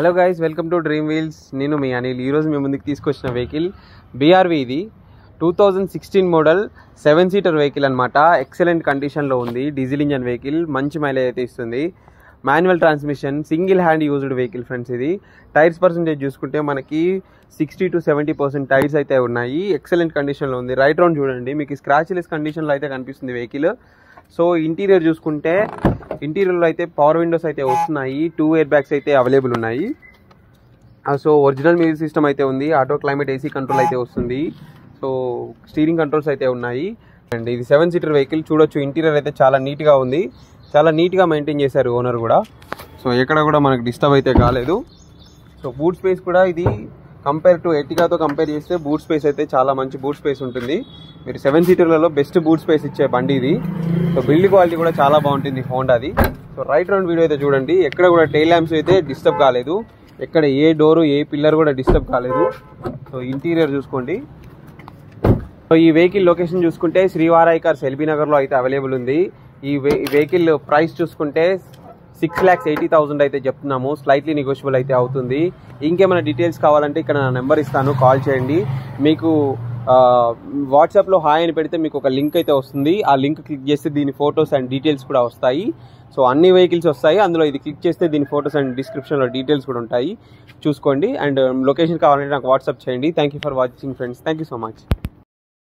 Hello guys, welcome to dream wheels. నేను మీ అనిల్. ఈరోజు మీ ముందుకు తీసుకొచ్చిన వెహికల్ బీఆర్వి. ఇది 2016 మోడల్ 7 సీటర్ వెహికల్ అనమాట. ఎక్సలెంట్ కండిషన్లో ఉంది. డీజిల్ ఇంజన్ వెహికల్, మంచి మైలేజ్ అయితే ఇస్తుంది. Manual transmission, single hand used vehicle friends. ఇది టైర్స్ పర్సెంటేజ్ చూసుకుంటే మనకి 60 to 70% టైర్స్ అయితే ఉన్నాయి. ఎక్సలెంట్ కండిషన్లో ఉంది. రైట్ రౌండ్ చూడండి, మీకు స్క్రాచ్లెస్ కండిషన్లో అయితే కనిపిస్తుంది వెహికల్. సో ఇంటీరియర్ చూసుకుంటే ఇంటీరియర్లో అయితే పవర్ విండోస్ అయితే వస్తున్నాయి. 2 ఎయిర్ బ్యాగ్స్ అయితే అవైలబుల్ ఉన్నాయి. సో ఒరిజినల్ మ్యూజిక్ సిస్టమ్ అయితే ఉంది. ఆటో క్లైమేట్ ఏసీ కంట్రోల్ అయితే వస్తుంది. సో స్టీరింగ్ కంట్రోల్స్ అయితే ఉన్నాయి. అండ్ ఇది 7 సీటర్ వెహికల్. చూడొచ్చు, ఇంటీరియర్ అయితే చాలా నీట్గా ఉంది. చాలా నీట్గా మెయింటైన్ చేశారు ఓనర్ కూడా. సో ఎక్కడ కూడా మనకు డిస్టర్బ్ అయితే కాలేదు. సో బూట్ స్పేస్ కూడా ఇది కంపేర్ టు ఎర్టిగాతో కంపేర్ చేస్తే బూట్ స్పేస్ అయితే చాలా మంచి బూట్ స్పేస్ ఉంటుంది. మీరు 7 సీటర్లలో బెస్ట్ బూట్ స్పేస్ ఇచ్చే బండి ఇది. సో బిల్డ్ క్వాలిటీ కూడా చాలా బాగుంటుంది హోండాది. సో రైట్ రౌండ్ వీడియో అయితే చూడండి. ఎక్కడ కూడా టైల్ ల్యాంప్స్ అయితే డిస్టర్బ్ కాలేదు. ఎక్కడ ఏ డోరు ఏ పిల్లర్ కూడా డిస్టర్బ్ కాలేదు. సో ఇంటీరియర్ చూసుకోండి. సో ఈ వెహికల్ లొకేషన్ చూసుకుంటే శ్రీవారాయి కార్స్ ఎల్బీ నగర్లో అయితే అవైలబుల్ ఉంది. ఈ వెహికల్ ప్రైస్ చూసుకుంటే 6,80,000 అయితే చెప్తున్నాము. స్లైట్లీ నెగోషియబుల్ అయితే అవుతుంది. ఇంకేమైనా డీటెయిల్స్ కావాలంటే ఇక్కడ నా నెంబర్ ఇస్తాను, కాల్ చేయండి. మీకు వాట్సాప్లో హాయ్ అని పెడితే మీకు ఒక లింక్ అయితే వస్తుంది. ఆ లింక్ క్లిక్ చేస్తే దీని ఫొటోస్ అండ్ డీటెయిల్స్ కూడా వస్తాయి. సో అన్ని వెహికల్స్ వస్తాయి. అందులో ఇది క్లిక్ చేస్తే దీని ఫొటోస్ అండ్ డిస్క్రిప్షన్లో డీటెయిల్స్ కూడా ఉంటాయి, చూసుకోండి. అండ్ లొకేషన్ కావాలంటే నాకు వాట్సాప్ చేయండి. Thank you for watching friends. Thank you so much.